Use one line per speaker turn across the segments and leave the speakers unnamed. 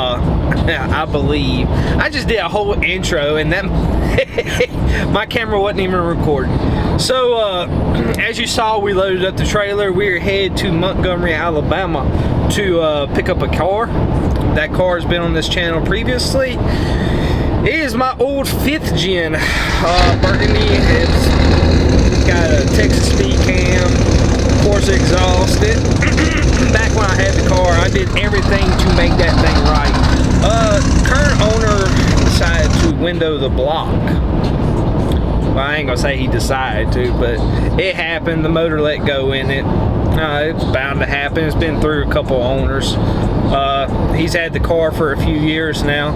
I believe. I just did a whole intro and that my camera wasn't even recording. So as you saw, we loaded up the trailer. We're headed to Montgomery, Alabama to pick up a car. That car has been on this channel previously. It is my old 5th gen Burgundy. It's got a Texas speed cam, of course exhausted. Back when I had the car, I did everything to make that thing right. Current owner decided to window the block. Well, I ain't gonna say he decided to, but it happened. The motor let go in it. It's bound to happen. It's been through a couple owners. He's had the car for a few years now.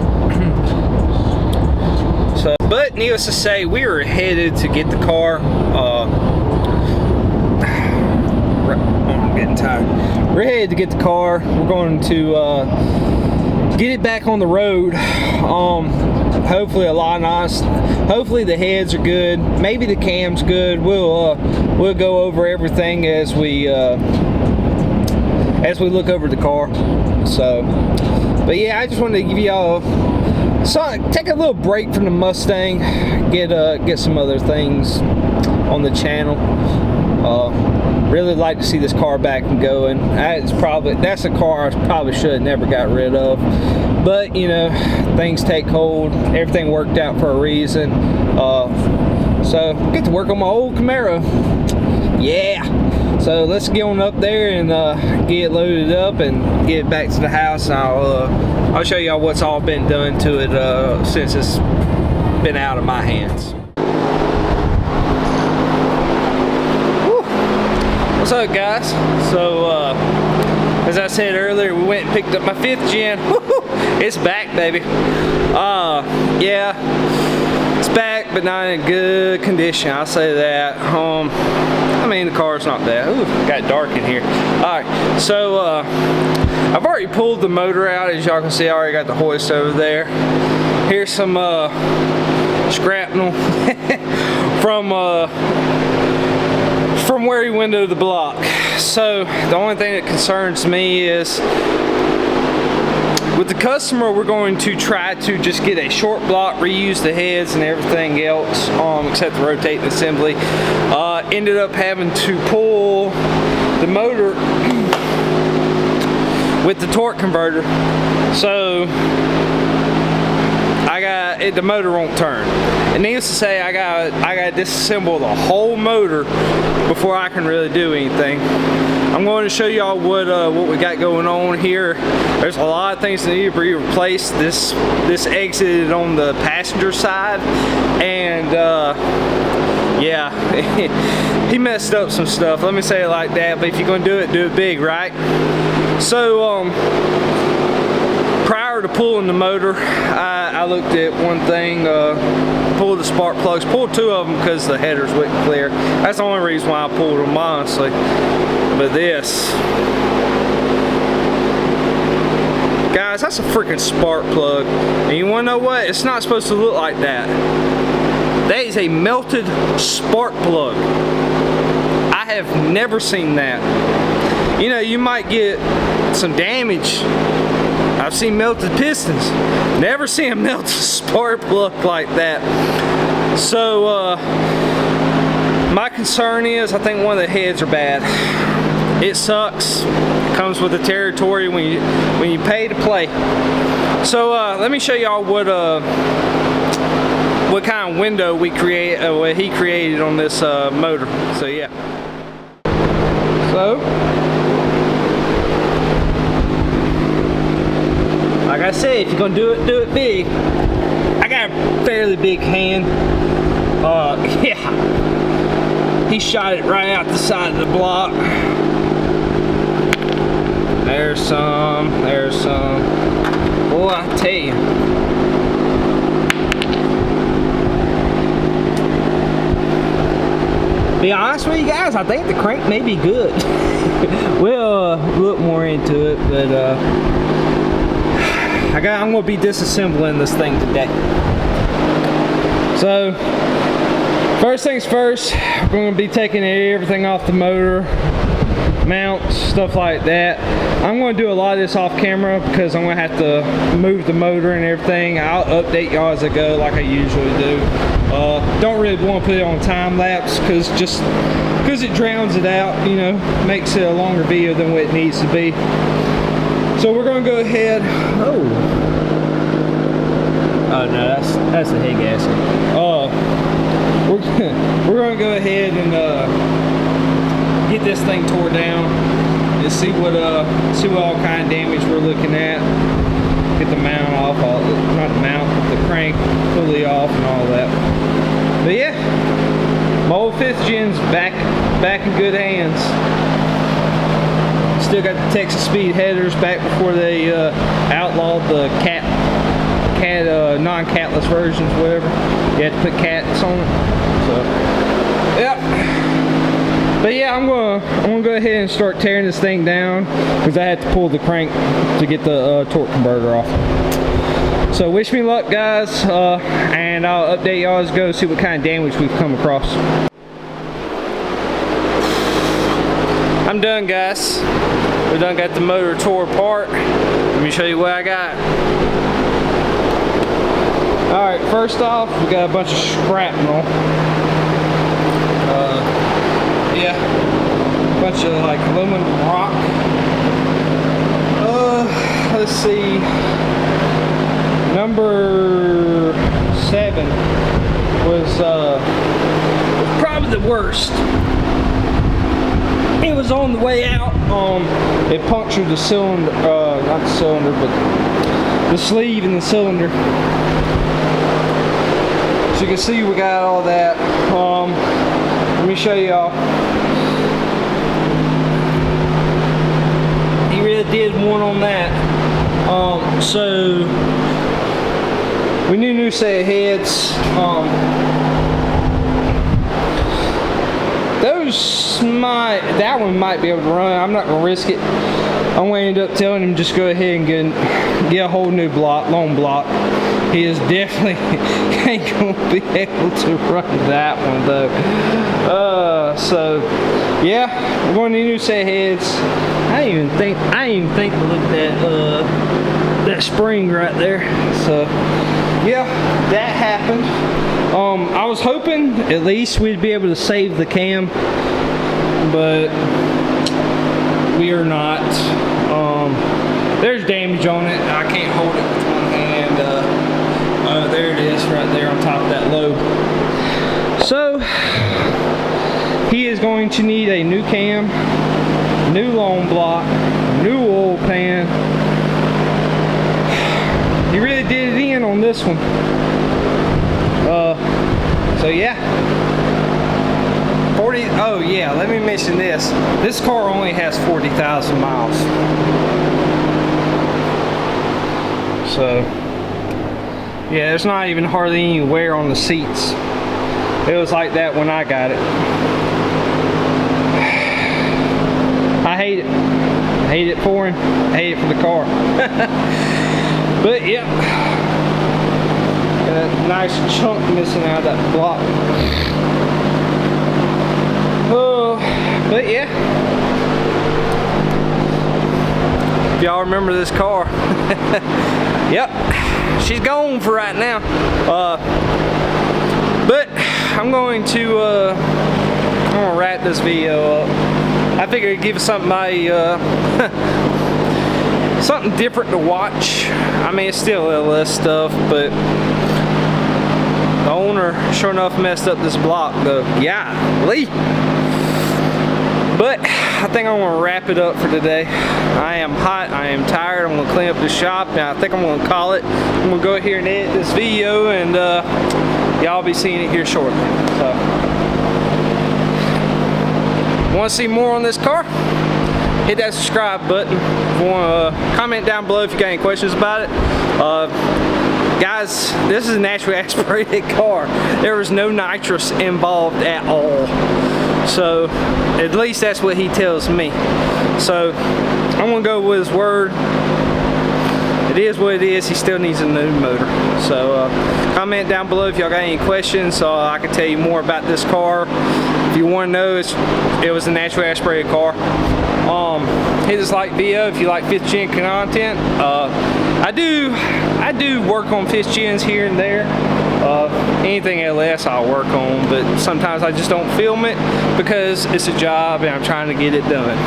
So, but needless to say, we were headed to get the car. I'm getting tired. We're headed to get the car. We're going to get it back on the road. Hopefully a lot nice. Hopefully the heads are good. Maybe the cam's good. We'll go over everything as we look over the car. So, but yeah, I just wanted to give y'all take a little break from the Mustang, get some other things on the channel. Really like to see this car back and going. That's a car I probably should have never got rid of, but you know, things take hold. Everything worked out for a reason. So get to work on my old Camaro. Yeah. So let's get on up there and get it loaded up and get it back to the house. And I'll show y'all what's all been done to it since it's been out of my hands. What's up, guys? So as I said earlier, we went and picked up my 5th gen. It's back, baby. Yeah, it's back, but not in good condition, I'll say that. I mean, the car's not bad. Ooh, got dark in here. Alright, so I've already pulled the motor out. As y'all can see, I already got the hoist over there. Here's some shrapnel from where he windowed the block. So the only thing that concerns me is with the customer, we're going to try to just get a short block, reuse the heads and everything else, except the rotating assembly. Ended up having to pull the motor with the torque converter, so the motor won't turn. And needless to say, I got to disassemble the whole motor before I can really do anything. I'm going to show y'all what we got going on here. There's a lot of things that need to be replaced. This exited on the passenger side, and yeah, he messed up some stuff. Let me say it like that. But if you're going to do it big, right? So prior to pulling the motor, I looked at one thing, pulled the spark plugs, pulled 2 of them because the headers wouldn't clear. That's the only reason why I pulled them, honestly. But this, guys, that's a freaking spark plug. And you wanna know what? It's not supposed to look like that. That is a melted spark plug. I have never seen that. You know, you might get some damage. I've seen melted pistons. Never seen a melted spark plug like that. So my concern is, I think one of the heads are bad. It sucks. It comes with the territory when you pay to play. So let me show y'all what kind of window what he created on this motor. So yeah. So like I said, if you're gonna do it big. I got a fairly big hand. Yeah, he shot it right out the side of the block. There's some. Boy, I tell you. Be honest with you guys, I think the crank may be good. We'll look more into it, but I'm gonna be disassembling this thing today. So first things first, we're gonna be taking everything off the motor, mounts, stuff like that. I'm going to do a lot of this off camera because I'm going to have to move the motor and everything. I'll update y'all as I go like I usually do. Don't really want to put it on time lapse because it drowns it out, you know, makes it a longer video than what it needs to be. So we're going to go ahead. Oh no, that's the head gasket. We're going to go ahead and get this thing tore down and see what all kind of damage we're looking at. Get the mount off, not the mount, but the crank fully off and all that. But yeah, my old 5th gen's back in good hands. Still got the Texas Speed headers back before they outlawed the non-catless versions, whatever. You had to put cats on it. So, yep. But yeah, I'm gonna go ahead and start tearing this thing down because I had to pull the crank to get the torque converter off. So wish me luck, guys, and I'll update y'all as I go, see what kind of damage we've come across. I'm done, guys. We done got the motor tore apart. Let me show you what I got. Alright, first off, we got a bunch of shrapnel. Yeah, a bunch of like aluminum rock. Let's see. Number 7 was probably the worst. It was on the way out. It punctured the cylinder, not the cylinder, but the sleeve in the cylinder. So you can see we got all that. Let me show y'all. He really did one on that. So we need a new set of heads. That one might be able to run. I'm not gonna risk it. I'm gonna end up telling him just go ahead and get a whole new block, long block. He is definitely ain't gonna be able to run that one though. So yeah, we're going to need a new set of heads. I didn't even think to look at that spring right there. So yeah, that happened. I was hoping at least we'd be able to save the cam, but we are not. There's damage on it. I can't hold it with one hand. There it is right there on top of that lobe. So he is going to need a new cam, new long block, new oil pan. He really did it in on this one. So yeah. Oh yeah, let me mention this. This car only has 40,000 miles. So yeah, there's not even hardly any wear on the seats. It was like that when I got it. I hate it. I hate it for him. I hate it for the car. But yeah, got a nice chunk missing out of that block. But yeah, if y'all remember this car, yep, she's gone for right now. But I'm gonna wrap this video up. I figured it'd give somebody something different to watch. I mean, it's still LS stuff, but the owner sure enough messed up this block though. Golly. But I think I'm gonna wrap it up for today. I am hot, I am tired. I'm gonna clean up the shop, and I think I'm gonna call it. I'm gonna go here and edit this video, and y'all be seeing it here shortly. So, want to see more on this car? Hit that subscribe button. Comment down below if you got any questions about it. Guys, this is a naturally aspirated car. There was no nitrous involved at all. So, at least that's what he tells me. So, I'm gonna go with his word. It is what it is. He still needs a new motor. So, comment down below if y'all got any questions so I can tell you more about this car. If you want to know, it was a naturally aspirated car. Hit this like video if you like 5th gen content. I do work on 5th gens here and there. Anything LS I'll work on, but sometimes I just don't film it because it's a job and I'm trying to get it done.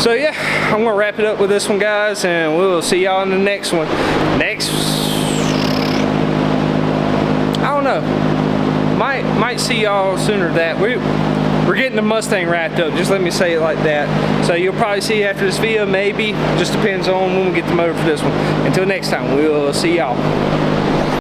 So yeah, I'm gonna wrap it up with this one, guys, and we'll see y'all in the next one. I don't know, might see y'all sooner than that. We're getting the Mustang wrapped up, just let me say it like that. So you'll probably see after this video, maybe. Just depends on when we get the motor for this one. Until next time, we'll see y'all.